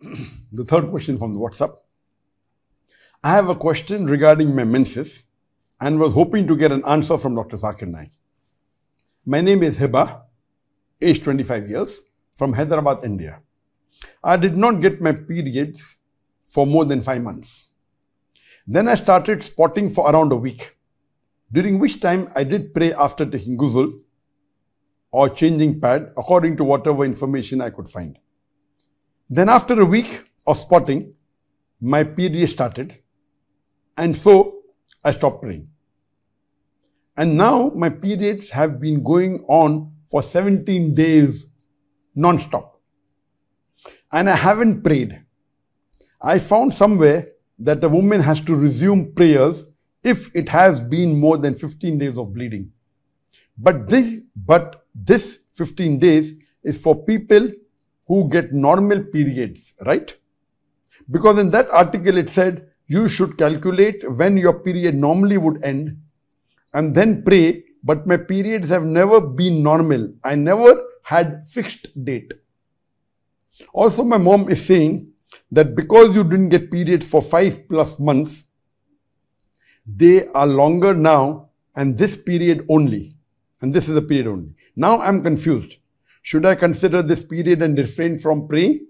The third question from the WhatsApp. I have a question regarding my menses and was hoping to get an answer from Dr. Zakir Naik. My name is Hiba, age 25 years, from Hyderabad, India. I did not get my periods for more than 5 months. Then I started spotting for around a week, during which time I did pray after taking ghusl or changing pad according to whatever information I could find. Then after a week of spotting, my period started, and so I stopped praying. And now my periods have been going on for 17 days non-stop. And I haven't prayed. I found somewhere that a woman has to resume prayers if it has been more than 15 days of bleeding. But this 15 days is for people who get normal periods, right? Because in that article it said you should calculate when your period normally would end and then pray, but my periods have never been normal. I never had fixed date. Also, my mom is saying that because you didn't get periods for 5+ months, they are longer now and this period only. And this is a period only. Now I'm confused. Should I consider this period and refrain from praying?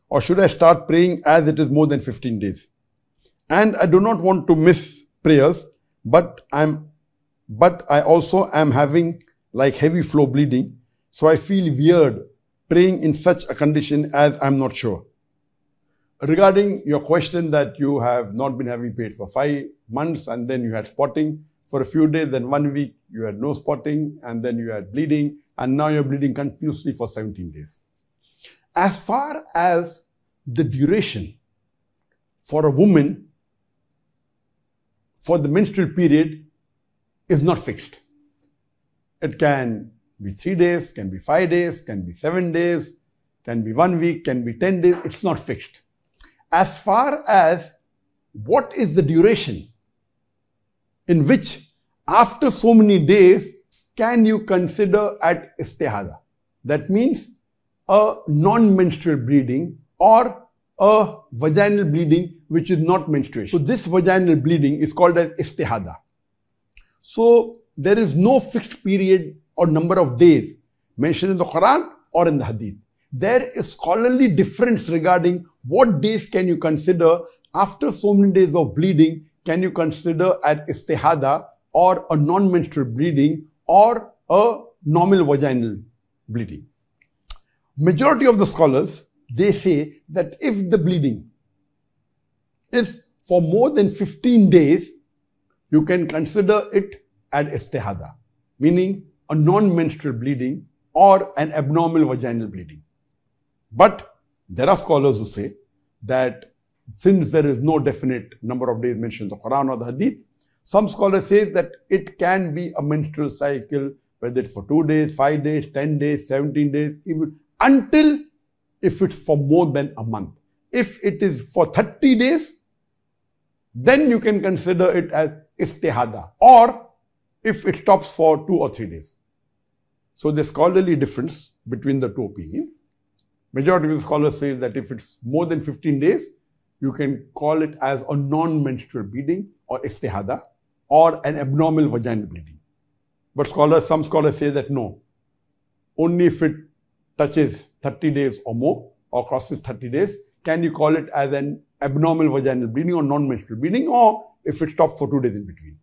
Or should I start praying as it is more than 15 days? And I do not want to miss prayers, but I also am having like heavy flow bleeding. So I feel weird praying in such a condition as I'm not sure. Regarding your question that you have not been having paid for 5 months and then you had spotting for a few days, then 1 week you had no spotting and then you had bleeding and now you're bleeding continuously for 17 days. As far as the duration for a woman for the menstrual period is not fixed. It can be 3 days, can be 5 days, can be 7 days, can be 1 week, can be 10 days. It's not fixed. As far as what is the duration in which after so many days can you consider at istihada? That means a non-menstrual bleeding or a vaginal bleeding which is not menstruation. So this vaginal bleeding is called as istihada. So there is no fixed period or number of days mentioned in the Quran or in the Hadith. There is scholarly difference regarding what days can you consider after so many days of bleeding can you consider at istihada or a non-menstrual bleeding or a normal vaginal bleeding. Majority of the scholars, they say that if the bleeding is for more than 15 days, you can consider it at istihada, meaning a non-menstrual bleeding or an abnormal vaginal bleeding. But there are scholars who say that since there is no definite number of days mentioned in the Quran or the Hadith, some scholars say that it can be a menstrual cycle, whether it's for 2 days, 5 days, 10 days, 17 days, even until if it's for more than a month. If it is for 30 days, then you can consider it as istihada, or if it stops for 2 or 3 days. So there's scholarly difference between the two opinions. Majority of the scholars say that if it's more than 15 days, you can call it as a non-menstrual bleeding or istihada or an abnormal vaginal bleeding. But some scholars say that no, only if it touches 30 days or more or crosses 30 days, can you call it as an abnormal vaginal bleeding or non-menstrual bleeding, or if it stops for 2 days in between.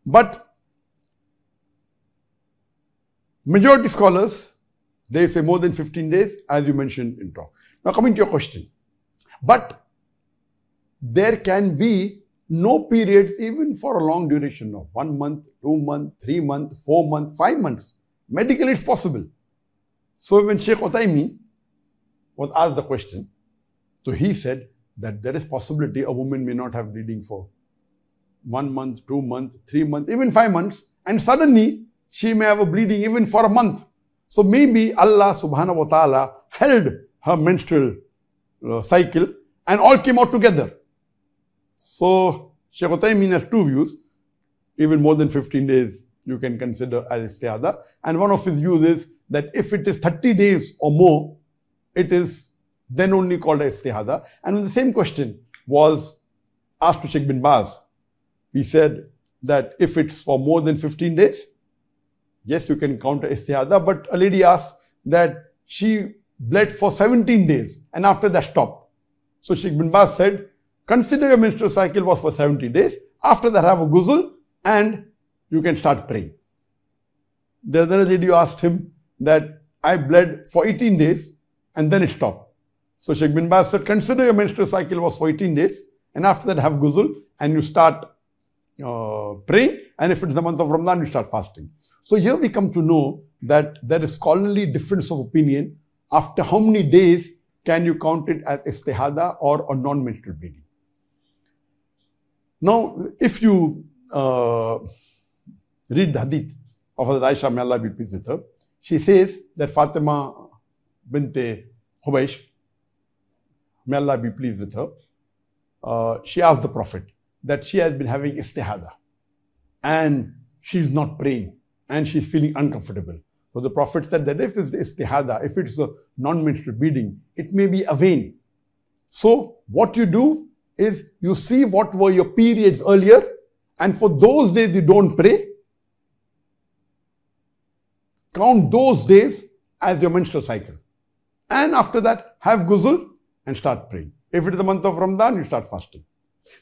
But majority scholars, they say more than 15 days, as you mentioned in talk. Now coming to your question. But there can be no periods even for a long duration of 1 month, 2 months, 3 months, 4 months, 5 months. Medically it's possible. So when Sheikh Uthaymeen was asked the question, so he said that there is possibility a woman may not have bleeding for 1 month, 2 months, 3 months, even 5 months, and suddenly she may have a bleeding even for a month. So maybe Allah subhanahu wa ta'ala held her menstrual cycle and all came out together. So Sheikh Uthaymeen has 2 views. Even more than 15 days you can consider as istihada. And one of his views is that if it is 30 days or more, it is then only called as istihada. And when the same question was asked to Sheikh bin Baz, he said that if it's for more than 15 days, yes, you can count as istihada. But a lady asked that she bled for 17 days and after that stopped. So Sheikh bin Baz said, consider your menstrual cycle was for 70 days. After that, have a ghusl and you can start praying. The other lady asked him that I bled for 18 days and then it stopped. So Sheikh bin Baz said, consider your menstrual cycle was for 18 days and after that have ghusl and you start praying, and if it's the month of Ramadan, you start fasting. So here we come to know that there is scholarly difference of opinion after how many days can you count it as istihada or a non-menstrual bleeding. Now, if you read the hadith of Hazrat Aisha, may Allah be pleased with her, she says that Fatima bint Hubaysh, may Allah be pleased with her, she asked the Prophet that she has been having istihada and she's not praying and she's feeling uncomfortable. So the Prophet said that if it's the istihada, if it's a non-menstrual bleeding, it may be a vein. So what you do is you see what were your periods earlier, and for those days you don't pray, count those days as your menstrual cycle. And after that, have ghusl and start praying. If it is the month of Ramadan, you start fasting.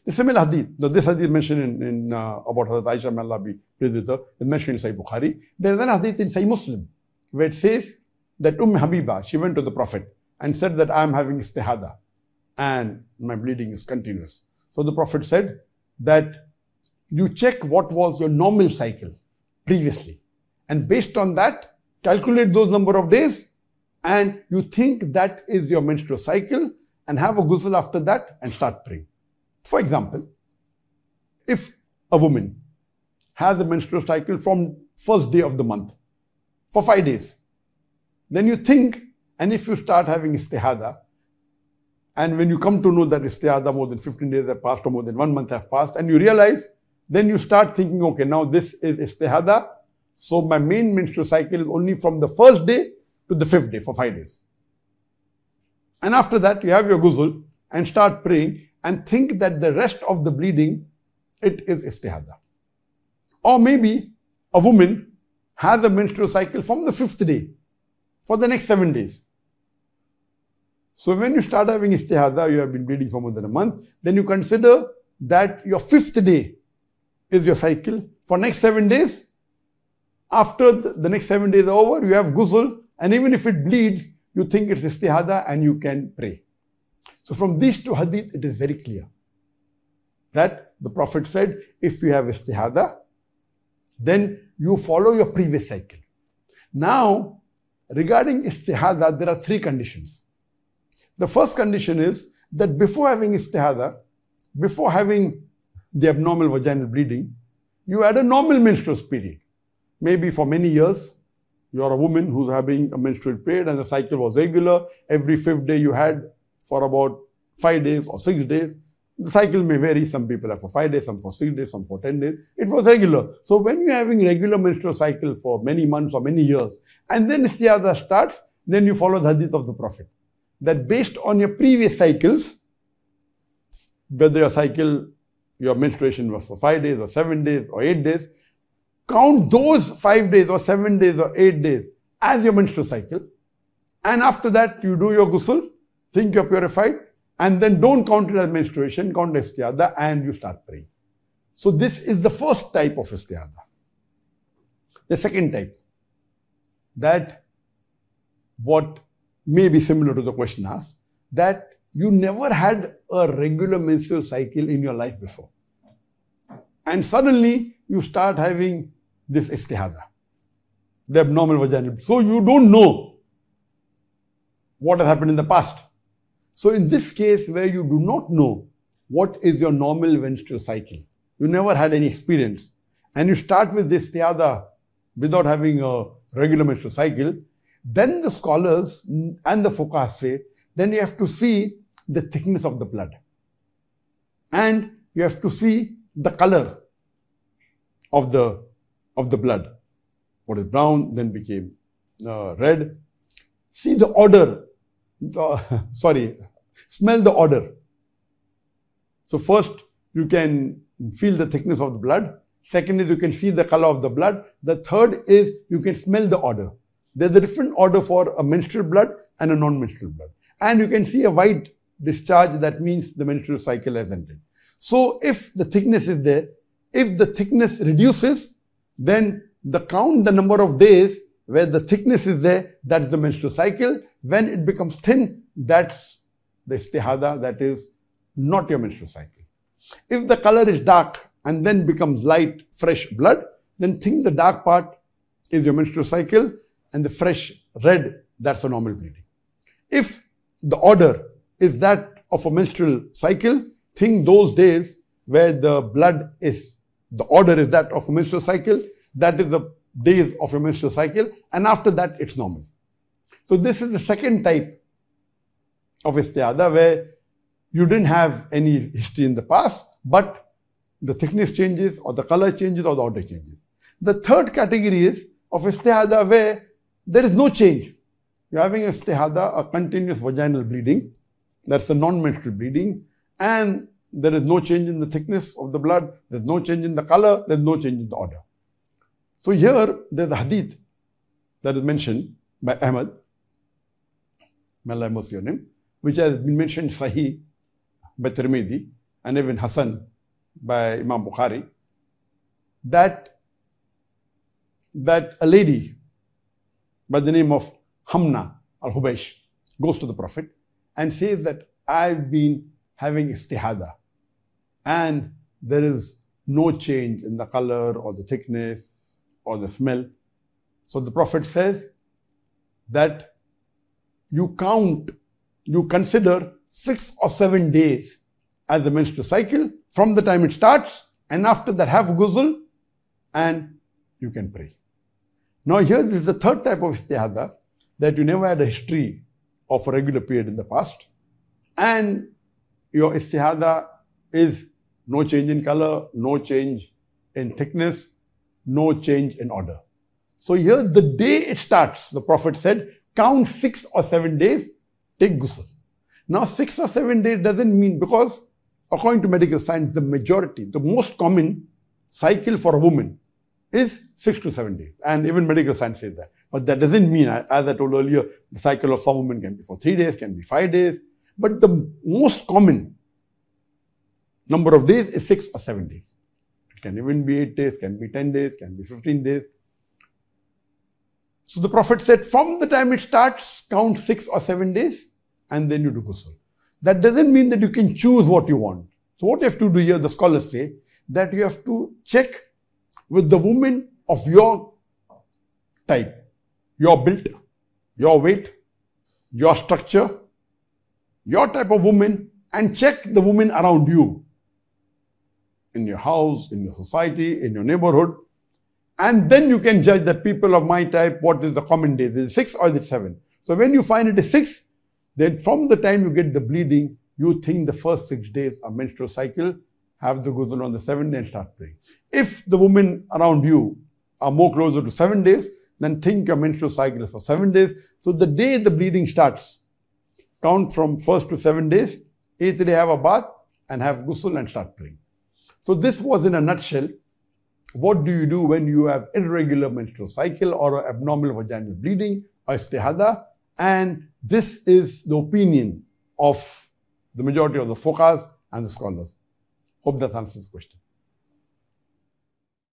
The similar hadith, this hadith mentioned in about Hazrat Aisha, may Allah be pleased with her, is mentioned in Sahih Bukhari. There is an hadith in Sahih Muslim where it says that Habiba, she went to the Prophet and said that I am having istihada and my bleeding is continuous. So the Prophet said that you check what was your normal cycle previously, and based on that, calculate those number of days and you think that is your menstrual cycle and have a ghusl after that and start praying. For example, if a woman has a menstrual cycle from first day of the month for 5 days, then you think, and if you start having istihada, and when you come to know that istihada more than 15 days have passed or more than 1 month have passed, and you realize, then you start thinking, okay, now this is istihada, so my main menstrual cycle is only from the first day to the 5th day for 5 days. And after that, you have your ghusl and start praying and think that the rest of the bleeding, it is istihada. Or maybe a woman has a menstrual cycle from the 5th day for the next 7 days. So when you start having istihada, you have been bleeding for more than a month, then you consider that your 5th day is your cycle for next 7 days. After the next 7 days are over, you have ghusl, and even if it bleeds, you think it's istihada and you can pray. So from these two hadith, it is very clear that the Prophet said, if you have istihada, then you follow your previous cycle. Now, regarding istihada, there are 3 conditions. The first condition is that before having istihada, before having the abnormal vaginal bleeding, you had a normal menstrual period. Maybe for many years, you are a woman who's having a menstrual period and the cycle was regular. Every 5th day you had for about 5 days or 6 days. The cycle may vary. Some people have for 5 days, some for 6 days, some for 10 days. It was regular. So when you're having regular menstrual cycle for many months or many years, and then istihada starts, then you follow the hadith of the Prophet. That based on your previous cycles, whether your menstruation was for 5 days or 7 days or 8 days, count those 5 days or 7 days or 8 days as your menstrual cycle. And after that, you do your ghusl, think you're purified, and then don't count it as menstruation, count as istihada, and you start praying. So this is the first type of istihada. The second type, that what may be similar to the question asked, that you never had a regular menstrual cycle in your life before. And suddenly you start having this istihada, the abnormal vaginal. So you don't know what has happened in the past. So in this case where you do not know what is your normal menstrual cycle, you never had any experience, and you start with this istihada without having a regular menstrual cycle, then the scholars and the fuqaha say, then you have to see the thickness of the blood. And you have to see the color of the blood. What is brown then became red. See the order smell the odor. So first, you can feel the thickness of the blood. Second is you can see the color of the blood. The third is you can smell the odor. There's a different odor for a menstrual blood and a non-menstrual blood. And you can see a white discharge, that means the menstrual cycle has ended. So if the thickness is there, if the thickness reduces, then the number of days where the thickness is there, that's the menstrual cycle. When it becomes thin, that's the istihada, that is not your menstrual cycle. If the color is dark and then becomes light, fresh blood, then think the dark part is your menstrual cycle and the fresh red, that's a normal bleeding. If the odor is that of a menstrual cycle, think those days where the odor is that of a menstrual cycle, that is the days of your menstrual cycle, and after that it's normal. So this is the second type of istihada where you didn't have any history in the past, but the thickness changes or the color changes or the odor changes. The third category is of istihada where there is no change. You're having istihada, a continuous vaginal bleeding, that's the non-menstrual bleeding, and there is no change in the thickness of the blood, there's no change in the color, there's no change in the odor. So here, there's a hadith that is mentioned by Ahmad, may Allah have mercy on him, which has been mentioned Sahih by Tirmidhi and even Hasan by Imam Bukhari, that a lady by the name of Hamna al-Hubaysh goes to the Prophet and says that I've been having istihada and there is no change in the color or the thickness or the smell. So the Prophet says that you consider 6 or 7 days as the menstrual cycle from the time it starts, and after that have ghusl and you can pray. Now here, this is the third type of istihada, that you never had a history of a regular period in the past, and your istihada is no change in color, no change in thickness, no change in odor. So here, the day it starts, the Prophet said, count 6 or 7 days, take ghusl. Now 6 or 7 days doesn't mean, because according to medical science, the most common cycle for a woman is 6 to 7 days. And even medical science says that. But that doesn't mean, as I told earlier, the cycle of some women can be for 3 days, can be 5 days. But the most common number of days is 6 or 7 days. It can even be 8 days, can be 10 days, can be 15 days. So the Prophet said, from the time it starts, count 6 or 7 days, and then you do ghusl. That doesn't mean that you can choose what you want. So what you have to do here, the scholars say, that you have to check with the woman of your type, your build, your weight, your structure, your type of woman, and check the women around you, in your house, in your society, in your neighborhood. And then you can judge that people of my type, what is the common day? Is it 6 or is it 7? So when you find it is 6, then from the time you get the bleeding, you think the first 6 days are menstrual cycle, have the ghusl on the 7th day and start praying. If the women around you are more closer to 7 days, then think your menstrual cycle is for 7 days. So the day the bleeding starts, count from 1st to 7 days, 8th day have a bath and have ghusl and start praying. So this was in a nutshell, what do you do when you have irregular menstrual cycle or abnormal vaginal bleeding or istihada? And this is the opinion of the majority of the fuqahas and the scholars. Hope that answers the question.